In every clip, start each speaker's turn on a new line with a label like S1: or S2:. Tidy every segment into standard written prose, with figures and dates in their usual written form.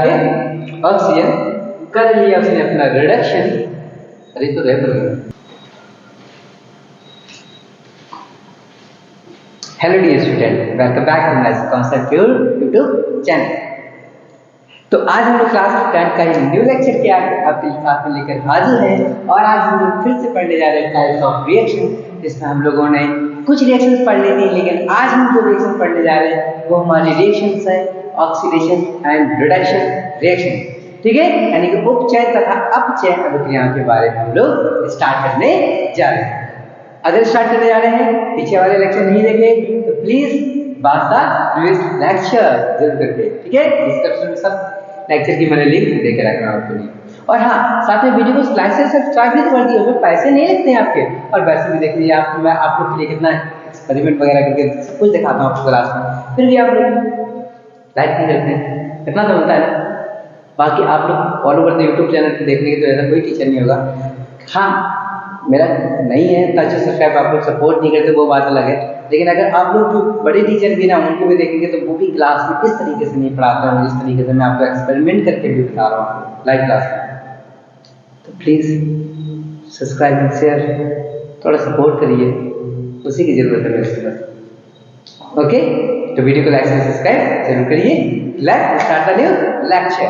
S1: के ऑक्सीजन कर लिया उसने अपना रिडक्शन। अरे तो hello dear student, welcome back to my concept YouTube channel. तो आज हम लोग क्लास 10 का न्यू लेक्चर के आपके साथ में लेकर हाजिर हैं और आज हम लोग फिर से पढ़ने जा रहे हैं टाइप्स ऑफ रिएक्शन। जिसमें हम लोगों ने कुछ रिएक्शंस पढ़ ली थी, लेकिन आज हम जो रिएक्शन पढ़ने जा रहे हैं वो हमारी रिएक्शंस है ऑक्सीडेशन एंड रिडक्शन रिएक्शन। ठीक है, यानी कि उपचयन तथा अपचयन अभिक्रियाओं के बारे में हम लोग स्टार्ट करने जा रहे हैं। अगर स्टार्ट करने जा रहे हैं, पीछे वाले लेक्चर नहीं देखे तो प्लीज लेक्चर जरूर करके, ठीक है। डिस्क्रिप्शन में सब लेक्चर की मैंने लिंक देके रखना आपके लिए। और हाँ, साथ में वीडियो को लाइक से सब्सक्राइब भी कर दिए, उसमें पैसे नहीं लगते हैं आपके। और वैसे भी देख लीजिए, आप मैं आप लोग के लिए कितना एक्सपेरिमेंट वगैरह करके सब कुछ दिखाता हूँ आपको क्लास में, फिर भी आप लोग लाइक नहीं करते हैं, कितना तो होता है ना। बाकी आप लोग all over the YouTube channel पे देखने के तो ऐसा कोई टीचर नहीं होगा। हाँ, मेरा नहीं है तो सब्सक्राइब आप लोग सपोर्ट नहीं करते, वो बात अलग है। लेकिन अगर आप लोग जो बड़े टीचर भी ना उनको भी देखेंगे तो वो भी क्लास में इस तरीके से नहीं पढ़ाते हैं जिस तरीके से मैं आपको एक्सपेरिमेंट करके भी बता रहा हूँ लाइव क्लास में। तो प्लीज़ सब्सक्राइब एंड शेयर, थोड़ा सपोर्ट करिए, उसी की ज़रूरत है मेरे पास। ओके, तो वीडियो को लाइक से सब्सक्राइब जरूर करिए। Let's start the new lecture.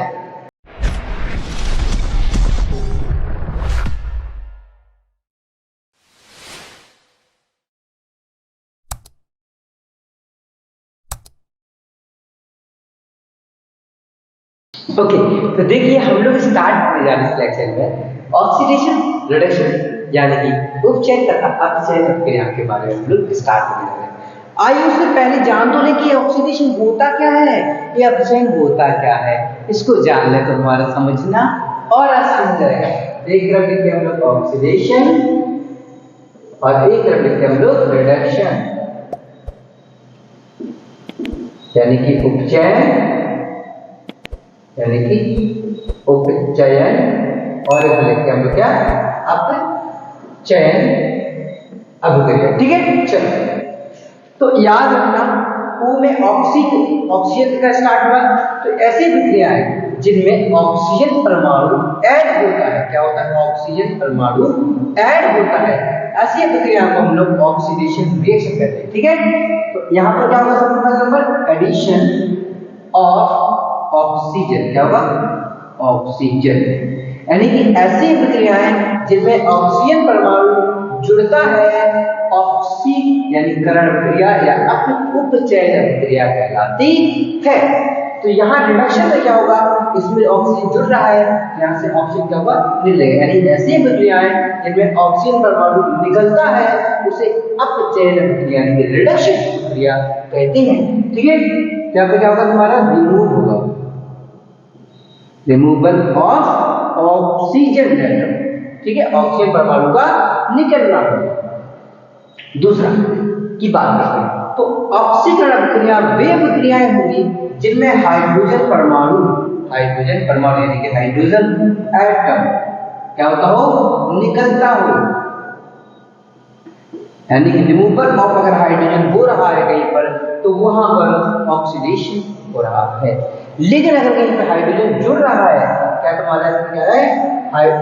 S1: Okay, तो देखिए हम लोग स्टार्ट करने जा रहे हैं इस लेक्चर में ऑक्सीडेशन रिडक्शन यानी कि उपचयन तथा अपचयन अभिक्रिया के बारे में हम लोग स्टार्ट करने जा रहे हैं। आइए उससे पहले जान तो लें कि ऑक्सीडेशन होता क्या है, ये अपचयन होता क्या है। इसको जान ले तो हमारा समझना और आसान हो जाएगा। एक तरफ लिखते हैं हम लोग ऑक्सीडेशन और एक तरफ लिखते हैं हम लोग रिडक्शन यानी कि उपचयन यानी कि उपचयन, और इधर लिखते हैं हम लोग क्या, अपचयन अभिक्रिया। ठीक है, चलो तो याद रखना, ओ में ऑक्सीजन का स्टार्ट हुआ, तो ऐसी अभिक्रिया है जिनमें ऑक्सीजन परमाणु ऐड होता है। क्या होता है? ऑक्सीजन परमाणु ऐड होता है, ऐसी अभिक्रिया को हम लोग ऑक्सीडेशन रिएक्शन कहते हैं। ठीक है, तो यहां पर क्या होगा? सबसे पहला नंबर एडिशन ऑफ ऑक्सीजन। क्या होगा? ऑक्सीजन, यानी कि ऐसी प्रक्रियाएं जिनमें ऑक्सीजन परमाणु जुड़ता है, ऑक्सी यानी करण क्रिया या उपचयन क्रिया कहलाती है। तो यहाँ रिडक्शन में क्या होगा? इसमें ऑक्सीजन जुड़ रहा है, यहाँ से ऑक्सीजन क्या होगा? निकलेगा। यानी ऐसी प्रक्रियाएं जिनमें ऑक्सीजन परमाणु निकलता है उसे अपचयन क्रिया यानी रिडक्शन क्रिया कहते हैं। ठीक है, क्या होगा? तुम्हारा रिमूव होगा, रिमूवल ऑफ ऑक्सीजन एटम। ठीक है, ऑक्सीजन परमाणु का निकलना होगा। दूसरा की बात करते हैं तो ऑक्सीकरण अभिक्रिया वे अभिक्रियाएं होंगी जिनमें हाइड्रोजन परमाणु यानी कि हाइड्रोजन एटम क्या होता हो? निकलता हो, यानी कि रिमूवल ऑफ अगर हाइड्रोजन हो रहा है कहीं पर तो वहां पर ऑक्सीडेशन हो रहा है। लेकिन अगर कहीं पर हाइड्रोजन जुड़ रहा है, क्या तुम्हारा इसमें क्या है?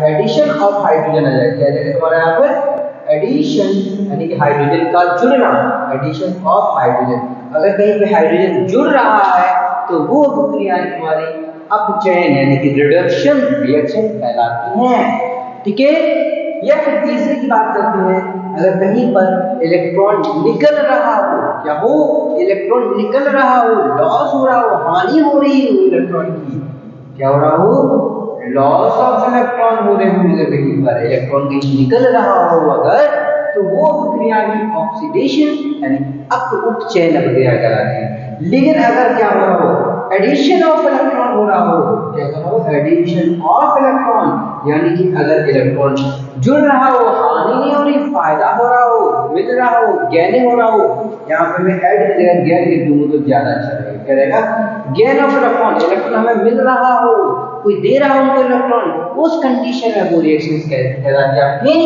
S1: एडिशन ऑफ हाइड्रोजन आ जाएगा। क्या जाएगा तुम्हारा यहाँ पर? एडिशन, यानी कि हाइड्रोजन का जुड़ना, एडिशन ऑफ हाइड्रोजन। अगर कहीं पे हाइड्रोजन जुड़ रहा है तो वो अभिक्रियाएं तुम्हारी अपचयन यानी कि रिडक्शन रिएक्शन कहलाती हैं। ठीक है, या फिर तीसरे की बात करते हैं, अगर कहीं पर इलेक्ट्रॉन निकल रहा हो, क्या हो? इलेक्ट्रॉन निकल रहा हो, लॉस हो रहा हो, हानि हो रही हो इलेक्ट्रॉन की, क्या हो रहा हो? लॉस ऑफ इलेक्ट्रॉन हो रहे हो, अगर कहीं पर इलेक्ट्रॉन कहीं निकल रहा हो अगर, तो वो अभिक्रिया भी ऑक्सीडेशन यानी उपचयन अभिक्रिया कहलाती है। लेकिन अगर क्या हो रहा हो? एडिशन ऑफ इलेक्ट्रॉन हो रहा हो, क्या कर रहा हो? एडिशन ऑफ इलेक्ट्रॉन, यानी कि अगर इलेक्ट्रॉन जुड़ रहा हो, हानि नहीं हो रही, फायदा हो रहा हो, मिल रहा हो, गेन हो रहा हो, यहाँ पे मैं ऐड कर देगा गेन लिख दूंगा तो ज्यादा अच्छा रहेगा। क्या रहेगा? गेन ऑफ इलेक्ट्रॉन, इलेक्ट्रॉन हमें मिल रहा हो, कोई दे रहा हो उनको इलेक्ट्रॉन, उस कंडीशन में वो रिएक्शन कहलाती है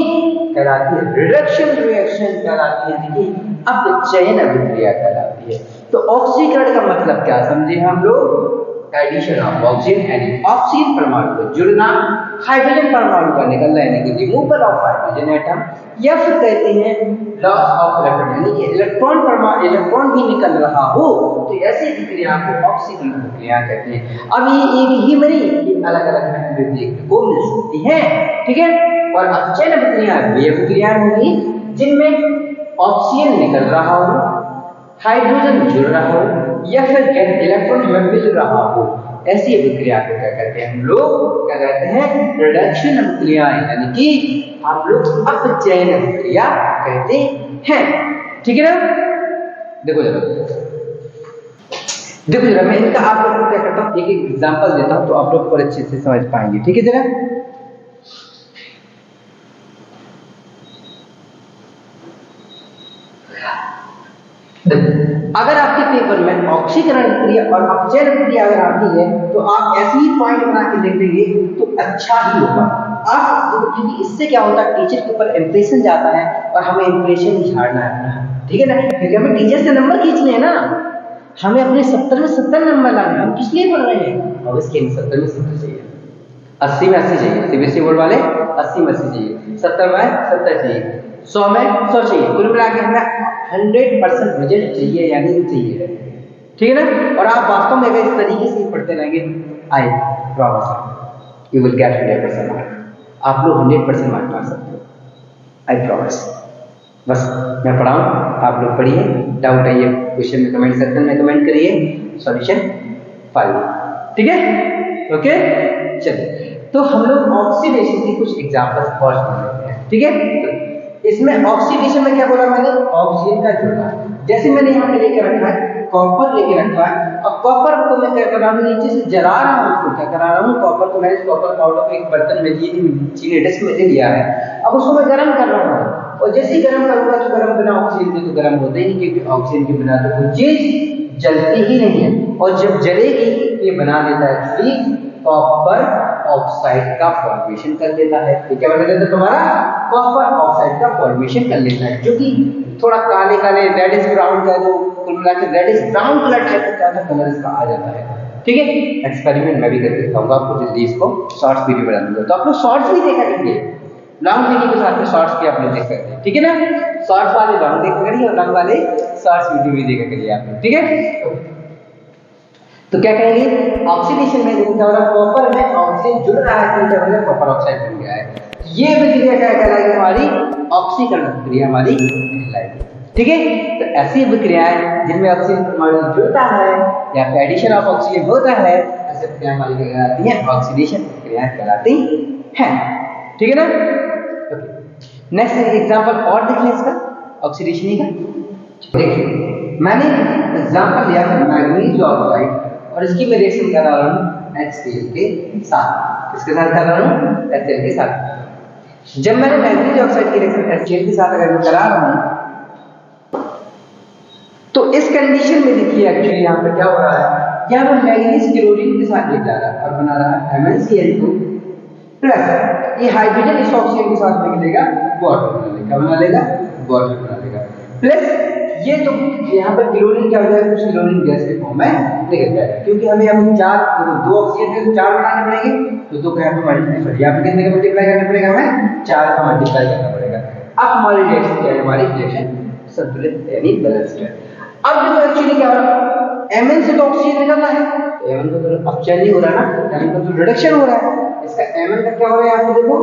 S1: रिडक्शन रिएक्शन कहलाती है, देखिए अपचयन अभिक्रिया कहलाती है। तो ऑक्सीकरण का मतलब क्या समझे हम लोग? एडिशन ऑफ ऑक्सीजन यानी ऑक्सीजन परमाणु का जुड़ना, हाइड्रोजन परमाणु का निकलना यानी कि रिमूवल ऑफ हाइड्रोजन एटम, या फिर कहते हैं लॉस ऑफ इलेक्ट्रॉन यानी कि इलेक्ट्रॉन भी निकल रहा हो, तो ऐसी प्रक्रिया को ऑक्सीकरण प्रक्रिया कहते हैं। अब ये एक ही नहीं, ये अलग अलग में देखने को मिल सकती है, ठीक है। और अपचयन प्रक्रिया वे प्रक्रियाएं होंगी जिनमें ऑक्सीजन निकल रहा हो, हाइड्रोजन जुड़ रहा हो, या फिर इलेक्ट्रॉन में मिल रहा हो, ऐसी प्रक्रिया को क्या कहते हैं, हम लोग क्या कहते हैं, रिडक्शन प्रक्रियाएं यानी कि हम लोग अपचयन प्रक्रिया कहते हैं, ठीक है ना। देखो जरा मैं इनका आप लोगों को क्या करता हूँ, एक एग्जांपल देता हूँ तो आप लोग और अच्छे से समझ पाएंगे, ठीक है। जरा अगर आपके पेपर में ऑक्सीकरण प्रक्रिया और अपचयन प्रक्रिया अगर आती है तो आप ऐसे ही पॉइंट बना के लिख देंगे तो अच्छा ही होगा। आप क्योंकि इससे क्या होता है, टीचर के ऊपर इंप्रेशन जाता है और हमें इंप्रेशन झाड़ना है, ठीक है ना, क्योंकि हमें टीचर से नंबर खींचने हैं ना, हमें अपने 70 में 70 नंबर लाने। हम किस लिए पढ़ रहे हैं, अब इसके 70 में 70 चाहिए, 80 में 80 चाहिए, सीबीएसई बोर्ड वाले 80 में 80 चाहिए, 70 में 70 चाहिए, 100 में 100 चाहिए, कुल मिला के हमें 100% रिजल्ट चाहिए या नहीं चाहिए, ठीक है ना। और आप वास्तव में अगर इस तरीके से पढ़ते रहेंगे, I promise you will get 100% mark, आप लोग 100% मार्क पा सकते हो, आई प्रॉमिस। बस मैं पढ़ाऊं, आप लोग पढ़िए, डाउट है ये क्वेश्चन में कमेंट सेक्शन में कमेंट करिए, सॉल्यूशन फाइल, ठीक है, ओके। चलिए तो हम लोग ऑक्सीडेशन की कुछ एग्जांपल्स और समझ लेते हैं, ठीक है। इसमें ऑक्सीडेशन में क्या बोला मैंने, ऑक्सीजन का जुड़ना। जैसे मैंने यहाँ पे लेके रखा है, कॉपर लेके रखा है, और कॉपर को मैं क्या कर रहा हूँ, नीचे से जला रहा हूँ, उसको क्या करा रहा हूँ, कॉपर को मैंने कॉपर पाउडर को एक बर्तन में चीनी डिस्क में ले लिया है, अब उसको मैं गर्म कर रहा हूँ, और जैसे ही गर्म करूंगा तो गर्म बिना ऑक्सीजन के तो गर्म होते ही नहीं, क्योंकि ऑक्सीजन के बिना तो कोई चीज जलती ही नहीं है, और जब जलेगी ये बना देता है एक्चुअली कॉपर ऑक्साइड का फॉर्मेशन कर देता है। ये क्या बना देता है, तुम्हारा कॉपर ऑक्साइड का फॉर्मेशन कर लेता है, जो कि थोड़ा काले काले रेडिश ब्राउन का, जो कुल मिला के रेडिश ब्राउन कलर टाइप का कलर इसका आ जाता है, ठीक है। एक्सपेरिमेंट मैं भी करके दिखाऊंगा आपको, जल्दी इसको शॉर्ट्स वीडियो बना दूंगा, तो आप लोग शॉर्ट्स भी देखा करिए, लॉन्ग वीडियो के साथ में शॉर्ट्स भी आप लोग देख सकते हैं, ठीक है ना। शॉर्ट्स वाले लॉन्ग देखा करिए और लॉन्ग वाले शॉर्ट्स वीडियो भी देखा करिए आप लोग, ठीक है। तो क्या कहेंगे, ऑक्सीडेशन में क्या हो रहा है, कॉपर में ऑक्सीजन जुड़ रहा है तो क्या हो रहा है, कॉपर ऑक्साइड बन गया है। ये प्रक्रिया क्या कहलाएगी, हमारी ऑक्सीकरण प्रक्रिया हमारी कहलाएगी, ठीक है। तो ऐसी प्रक्रियाएं जिनमें ऑक्सीजन परमाणु जुड़ता है या फिर एडिशन ऑफ ऑक्सीजन होता है, ऐसी प्रक्रिया हमारी क्या कहलाती है, ऑक्सीडेशन प्रक्रिया कहलाती है, ठीक है ना। नेक्स्ट एग्जांपल और देख लें इसका, ऑक्सीडेशन का। देखिए मैंने एग्जांपल लिया था मैग्नीज ऑक्साइड, और इसकी मैं रिएक्शन कर रहा हूँ HCl के साथ। किसके साथ कर रहा हूँ, HCl के साथ। जब मैंने मैग्नीज ऑक्साइड की रिएक्शन HCl के साथ अगर मैं करा रहा हूँ, तो इस कंडीशन में देखिए एक्चुअली यहाँ पे क्या हो रहा है, यहाँ पर मैग्नीज क्लोरीन के साथ ले जा रहा है और बना रहा है MnCl2 प्लस ये हाइड्रोजन इस ऑक्सीजन के साथ में मिलेगा, वाटर बना लेगा, बना लेगा वाटर बना लेगा, प्लस ये तो यहाँ पर क्लोरीन क्या हो जाएगा, कुछ क्लोरीन गैस के फॉर्म में निकल जाएगा, क्योंकि हमें अब चार दो ऑक्सीजन है तो 4 बनाने पड़ेंगे, तो 2 का यहाँ पे मल्टीप्लाई, यहाँ पे कितने का मल्टीप्लाई करना पड़ेगा, हमें 4 का मल्टीप्लाई करना पड़ेगा। अब हमारी रिएक्शन क्या है, हमारी रिएक्शन संतुलित यानी बैलेंस्ड है। अब देखो एक्चुअली क्या हो रहा है, Mn से तो ऑक्सीजन निकलना है, तो Mn का तो अपचयन नहीं हो रहा ना, Mn का तो रिडक्शन हो रहा है, इसका Mn का क्या हो रहा है, यहाँ पे देखो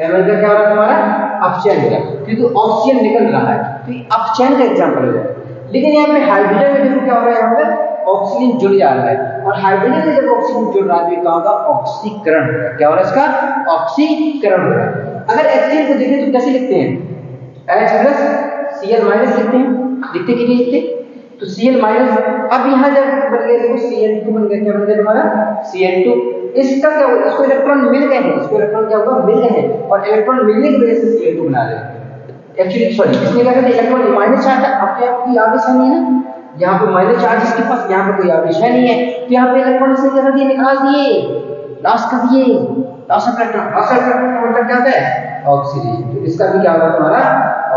S1: Mn का क्या हो रहा है, तुम्हारा अपचयन हो रहा है, क्योंकि ऑक्सीजन निकल रहा है, तो ये अपचयन का एग्जांपल हो जाए। लेकिन यहाँ पे हाइड्रोजन में देखो क्या हो रहा है, यहाँ पे ऑक्सीजन जुड़ जा रहा है, और हाइड्रोजन में जब ऑक्सीजन जुड़ रहा है तो क्या होगा, ऑक्सीकरण हो रहा है। क्या हो रहा है, इसका ऑक्सीकरण हो रहा है। अगर HCl को देखें तो कैसे लिखते हैं, H+ Cl- लिखते हैं, लिखते कि नहीं लिखते, तो Cl-, अब यहाँ जब बन गया देखो Cl2 बन गया, क्या बन गया तुम्हारा Cl2, इसका क्या होगा, इसको इलेक्ट्रॉन मिल गए हैं, इसको इलेक्ट्रॉन क्या होगा, मिल गए हैं, और इलेक्ट्रॉन मिलने की वजह से Cl2 बना रहे हैं। एक्चुअली सॉरी, इसमें क्या कहते हैं, इलेक्ट्रॉन माइनस चार्ज अपने आप कोई आवेश नहीं है ना, यहाँ पे माइनस चार्ज इसके पास, यहाँ पे कोई आवेश है नहीं है, तो यहाँ पे इलेक्ट्रॉन से क्या कर दिए, निकाल दिए, लॉस कर दिए, लॉस ऑफ इलेक्ट्रॉन का मतलब क्या होता है, ऑक्सीडेशन। तो इसका भी क्या होगा, तुम्हारा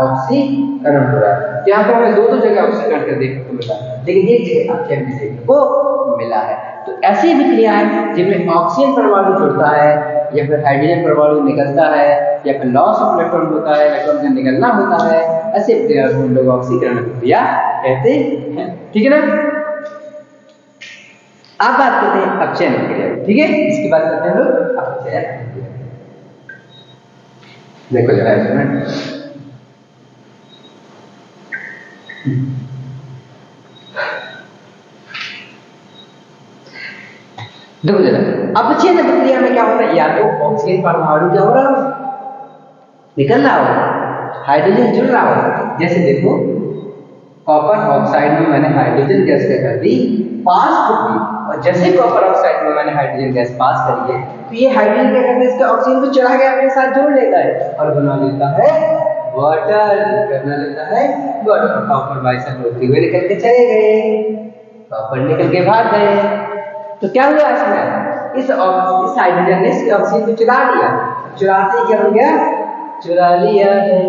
S1: ऑक्सीकरण हो रहा है। तो यहाँ पे हमें दो जगह ऑक्सीकरण का देखने को मिला, लेकिन एक जगह अपचयन भी देखने को मिला है। तो ऐसी विक्रियाएं जिनमें ऑक्सीजन परमाणु जुड़ता है या फिर हाइड्रोजन परमाणु निकलता है या फिर लॉस ऑफ इलेक्ट्रॉन होता है, इलेक्ट्रॉन का निकलना होता है, ऐसी विक्रिया को हम लोग ऑक्सीकरण प्रक्रिया कहते हैं। ठीक है ना। अब बात करते हैं अपचयन प्रक्रिया। ठीक है, इसकी बात करते हैं लोग अपचयन प्रक्रिया। देखो जरा इसमें देखो जरा अपचयन प्रक्रिया में क्या होता है, या तो ऑक्सीजन परमाणु क्या हो रहा हो, निकल रहा हो, हाइड्रोजन जुड़ रहा हो। जैसे देखो कॉपर ऑक्साइड में मैंने हाइड्रोजन गैस कर दी, पास कर दी, और जैसे कॉपर ऑक्साइड में मैंने हाइड्रोजन गैस पास करी है तो ये हाइड्रोजन क्या करता है, इसके ऑक्सीजन को चढ़ा के अपने साथ जोड़ लेता है और बना लेता है वाटर। बना लेता है वाटर। कॉपर बाइसल्फाइड होते हुए निकल के चले गए, कॉपर निकल के भाग गए। तो क्या हुआ इसमें, इस हाइड्रोजन ने इसके ऑक्सीजन को चुरा लिया। चुराते ही क्या हो गया, चुरा लिया है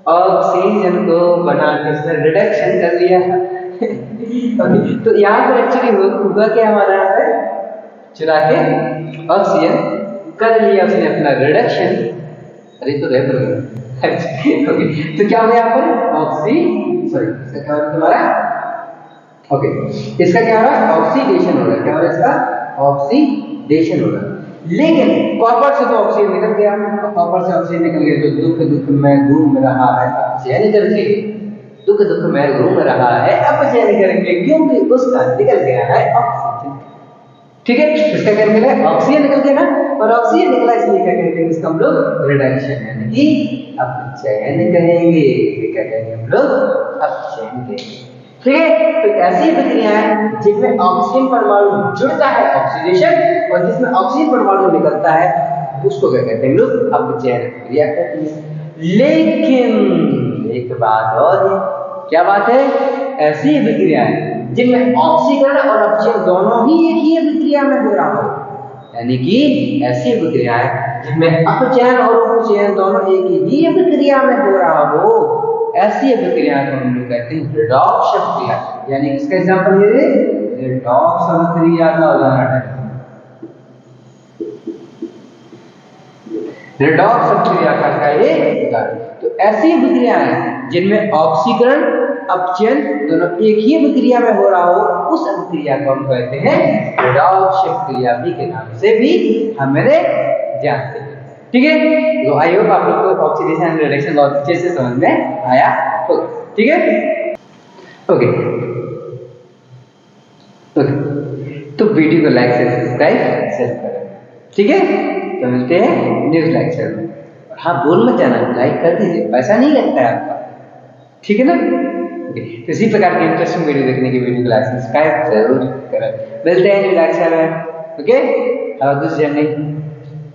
S1: ऑक्सीजन को, बना के इसमें रिडक्शन कर लिया। तो यहाँ पर एक्चुअली होगा क्या, हमारा यहाँ पर चुरा के ऑक्सीजन कर लिया उसने अपना रिडक्शन। अरे तो तो क्या हो गया यहाँ पर इसका क्या हो रहा तुम्हारा, ओके इसका क्या हो रहा है, ऑक्सीडेशन हो रहा है। क्या हो रहा है इसका, ऑक्सीडेशन हो रहा है। लेकिन कॉपर से तो ऑक्सीजन निकल गया, कॉपर से ऑक्सीजन निकल गया तो दुख दुख में घूम रहा है अपचयन करके, दुख दुख में घूम रहा है अपचयन करके, क्योंकि उसका निकल गया है ऑक्सीजन। ठीक है, इसका क्या निकला है, ऑक्सीजन निकल गया ना, और ऑक्सीजन निकला इसलिए क्या कहते हैं इसका हम लोग रिडक्शन यानी कि अपचयन कहेंगे। क्या कहेंगे हम लोग, अपचयन कहेंगे। ठीक है, तो ऐसी प्रक्रियाएं जिनमें ऑक्सीजन परमाणु जुड़ता है ऑक्सीडेशन, और जिसमें ऑक्सीजन परमाणु निकलता है उसको क्या कहते हैं लोग, अपचयन प्रक्रिया कहते हैं। लेकिन एक बात और है, क्या बात है, ऐसी विक्रियाएं जिनमें ऑक्सीकरण और अपचयन दोनों ही एक ही प्रक्रिया में हो रहा हो, यानी कि ऐसी विक्रियाएं जिनमें अपचयन और उपचयन दोनों एक ही प्रक्रिया में हो रहा हो, ऐसी प्रक्रिया को हम लोग कहते हैं रिडॉक्स प्रक्रिया। यानी इसका एग्जांपल ये रिडॉक्स प्रक्रिया का उदाहरण है। रिडॉक्स प्रक्रिया का ये उदाहरण। तो ऐसी प्रक्रियाएं जिनमें ऑक्सीकरण अपचयन दोनों एक ही प्रक्रिया में हो रहा हो, उस प्रक्रिया को हम कहते हैं रिडॉक्स प्रक्रिया भी के नाम से भी हमें जानते हैं। ठीक है, तो आई होप आप लोग को ऑक्सीडेशन एंड रिडक्शन बहुत अच्छे से समझ में आया होगा। ठीक है, ओके तो वीडियो को लाइक से सब्सक्राइब शेयर करें। ठीक है, तो मिलते हैं न्यूज़ लेक्चर में। और हाँ, बोल मत जाना, लाइक कर दीजिए, पैसा नहीं लगता है आपका। ठीक है ना। तो इसी प्रकार के इंटरेस्टिंग वीडियो देखने के वीडियो को लाइक सब्सक्राइब जरूर करें। मिलते हैं न्यूज़ लेक्चर में। Okay, have a good journey.